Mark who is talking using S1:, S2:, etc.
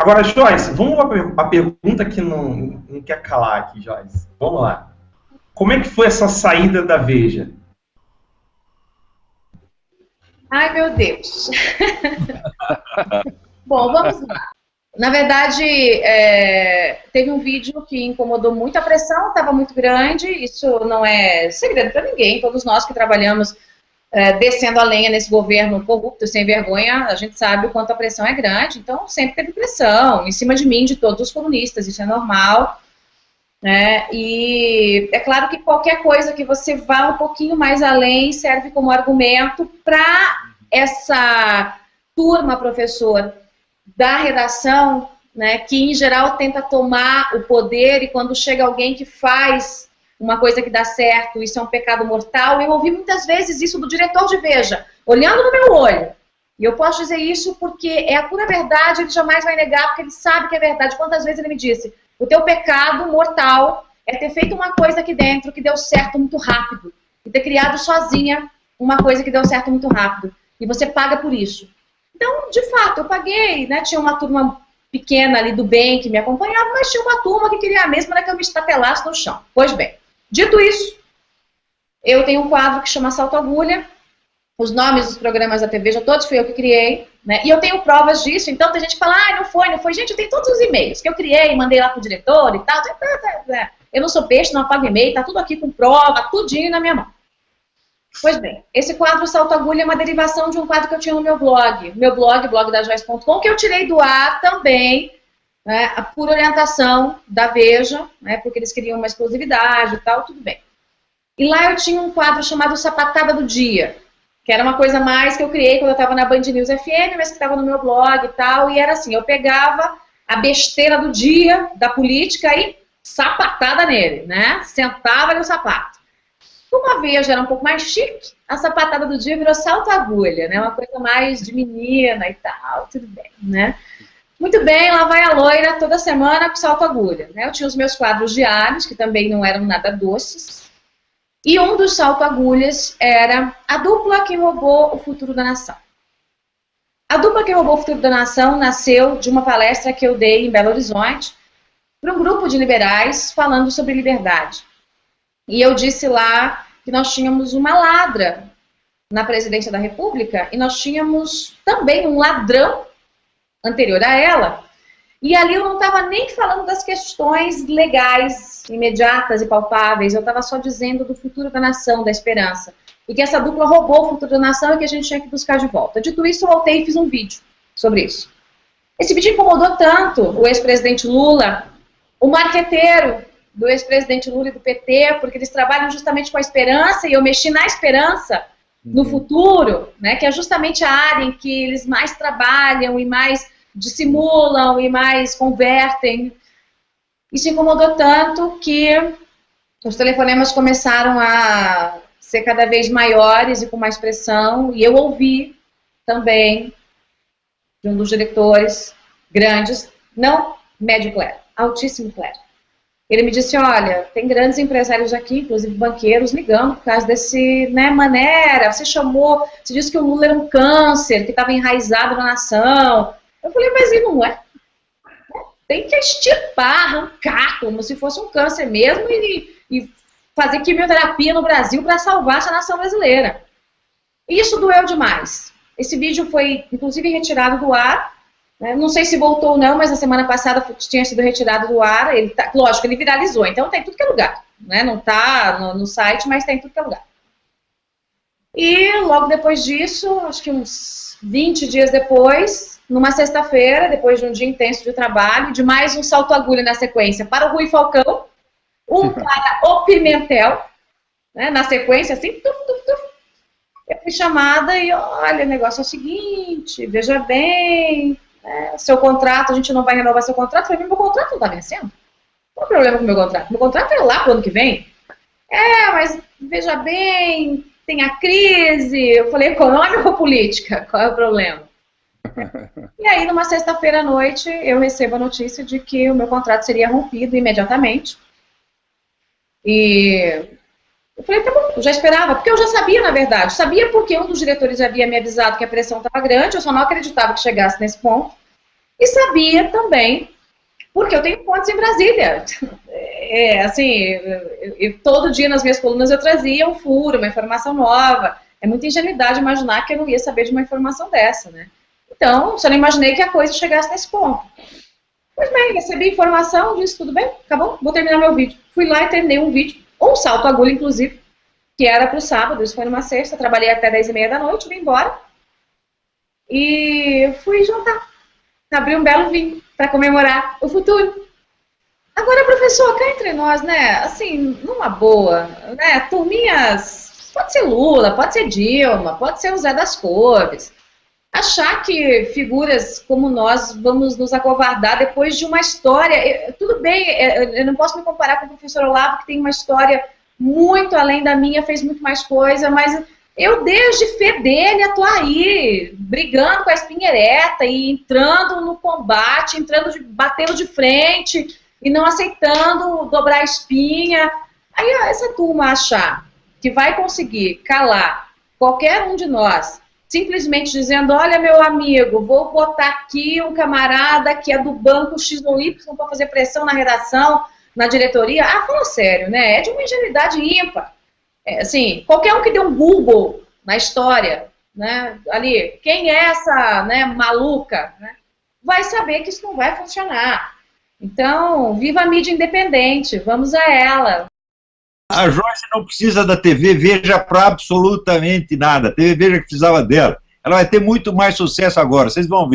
S1: Agora, Joyce, vamos a pergunta que não quer calar aqui, Joyce. Vamos lá. Como é que foi essa saída da Veja?
S2: Ai, meu Deus. Bom, vamos lá. Na verdade, teve um vídeo que incomodou muito, a pressão estava muito grande, isso não é segredo para ninguém, todos nós que trabalhamos descendo a lenha nesse governo corrupto, sem vergonha, a gente sabe o quanto a pressão é grande, então sempre teve pressão, em cima de mim, de todos os comunistas, isso é normal, né? E é claro que qualquer coisa que você vá um pouquinho mais além serve como argumento para essa turma, professor, da redação, né, que em geral tenta tomar o poder e quando chega alguém que faz uma coisa que dá certo, isso é um pecado mortal. Eu ouvi muitas vezes isso do diretor de Veja, olhando no meu olho. E eu posso dizer isso porque é a pura verdade, ele jamais vai negar, porque ele sabe que é verdade. Quantas vezes ele me disse, o teu pecado mortal é ter feito uma coisa aqui dentro que deu certo muito rápido, e ter criado sozinha uma coisa que deu certo muito rápido, e você paga por isso. Então, de fato, eu paguei, né? Tinha uma turma pequena ali do bem que me acompanhava, mas tinha uma turma que queria mesmo era que eu me estapelasse no chão. Pois bem, dito isso, eu tenho um quadro que chama Salto Agulha, os nomes dos programas da TV, já todos fui eu que criei, né? E eu tenho provas disso, então tem gente que fala, ah, não foi. Gente, eu tenho todos os e-mails que eu criei, mandei lá pro diretor e tal. Eu não sou peixe, não apago e-mail, tá tudo aqui com prova, tudinho na minha mão. Pois bem, esse quadro Salto Agulha é uma derivação de um quadro que eu tinha no meu blog, blogdajoyce.com, que eu tirei do ar também, né, por orientação da Veja, né, porque eles queriam uma exclusividade e tal, tudo bem. E lá eu tinha um quadro chamado Sapatada do Dia, que era uma coisa mais que eu criei quando eu estava na Band News FM, mas que estava no meu blog e tal, e era assim, eu pegava a besteira do dia, da política, e sapatada nele, né, sentava no sapato. Como a Veja era um pouco mais chique, a sapatada do dia virou Salto Agulha, né? Uma coisa mais de menina e tal, tudo bem, né? Muito bem, lá vai a loira toda semana com Salto Agulha, né? Eu tinha os meus quadros diários, que também não eram nada doces, e um dos Salto Agulhas era a dupla que roubou o futuro da nação. A dupla que roubou o futuro da nação nasceu de uma palestra que eu dei em Belo Horizonte para um grupo de liberais falando sobre liberdade. E eu disse lá que nós tínhamos uma ladra na presidência da República e nós tínhamos também um ladrão anterior a ela. E ali eu não estava nem falando das questões legais, imediatas e palpáveis, eu estava só dizendo do futuro da nação, da esperança. E que essa dupla roubou o futuro da nação e que a gente tinha que buscar de volta. Dito isso, eu voltei e fiz um vídeo sobre isso. Esse vídeo incomodou tanto o ex-presidente Lula, o marqueteiro do ex-presidente Lula e do PT, porque eles trabalham justamente com a esperança, e eu mexi na esperança no futuro, né, que é justamente a área em que eles mais trabalham e mais dissimulam e mais convertem. Isso incomodou tanto que os telefonemas começaram a ser cada vez maiores e com mais pressão, e eu ouvi também de um dos diretores grandes, não médio clero, altíssimo clero. Ele me disse, olha, tem grandes empresários aqui, inclusive banqueiros, ligando por causa desse, né, maneira, você disse que o Lula era um câncer, que estava enraizado na nação. Eu falei, mas ele não é. Tem que extirpar, arrancar, como se fosse um câncer mesmo, e fazer quimioterapia no Brasil para salvar essa nação brasileira. E isso doeu demais. Esse vídeo foi, inclusive, retirado do ar. Não sei se voltou ou não, mas na semana passada tinha sido retirado do ar. Lógico, ele viralizou, então tem tudo que é lugar. Né? Não está no site, mas tem tudo que é lugar. E logo depois disso, acho que uns 20 dias depois, numa sexta-feira, depois de um dia intenso de trabalho, de mais um salto agulha na sequência para o Rui Falcão, um para o Pimentel, né, na sequência, assim, eu fui chamada e, olha, o negócio é o seguinte, veja bem, seu contrato, a gente não vai renovar seu contrato. Eu falei, meu contrato não está vencendo? Qual é o problema com o meu contrato? Meu contrato é lá pro ano que vem. Mas veja bem, tem a crise. Eu falei, econômica ou política? Qual é o problema? E aí, numa sexta-feira à noite, eu recebo a notícia de que o meu contrato seria rompido imediatamente. E eu falei, tá bom, eu já esperava, porque eu já sabia, na verdade. Sabia porque um dos diretores já havia me avisado que a pressão estava grande, eu só não acreditava que chegasse nesse ponto. E sabia também, porque eu tenho fontes em Brasília. Todo dia nas minhas colunas eu trazia um furo, uma informação nova. É muita ingenuidade imaginar que eu não ia saber de uma informação dessa, né? Então, só não imaginei que a coisa chegasse nesse ponto. Pois bem, recebi informação, disse tudo bem, acabou, vou terminar meu vídeo. Fui lá e terminei um vídeo, um salto agulha, inclusive, que era para o sábado, isso foi numa sexta, trabalhei até 10h30 da noite, vim embora. E fui jantar. Abri um belo vinho para comemorar o futuro. Agora, professor, cá entre nós, né? Assim, numa boa, né? Turminhas, pode ser Lula, pode ser Dilma, pode ser o Zé das Cores. Achar que figuras como nós vamos nos acovardar depois de uma história... Tudo bem, eu não posso me comparar com o professor Olavo, que tem uma história muito além da minha, fez muito mais coisa, mas eu desde fé dele tô aí, brigando com a espinha ereta e entrando no combate, batendo de frente e não aceitando dobrar a espinha. Aí essa turma achar que vai conseguir calar qualquer um de nós, simplesmente dizendo, olha, meu amigo, vou botar aqui um camarada que é do banco X ou Y para fazer pressão na redação, na diretoria. Ah, fala sério, né? É de uma ingenuidade ímpar. Assim, qualquer um que dê um Google na história, né, ali, quem é essa, né, maluca, né, vai saber que isso não vai funcionar. Então, viva a mídia independente, vamos a ela.
S3: A Joyce não precisa da TV Veja para absolutamente nada. A TV Veja que precisava dela. Ela vai ter muito mais sucesso agora, vocês vão ver.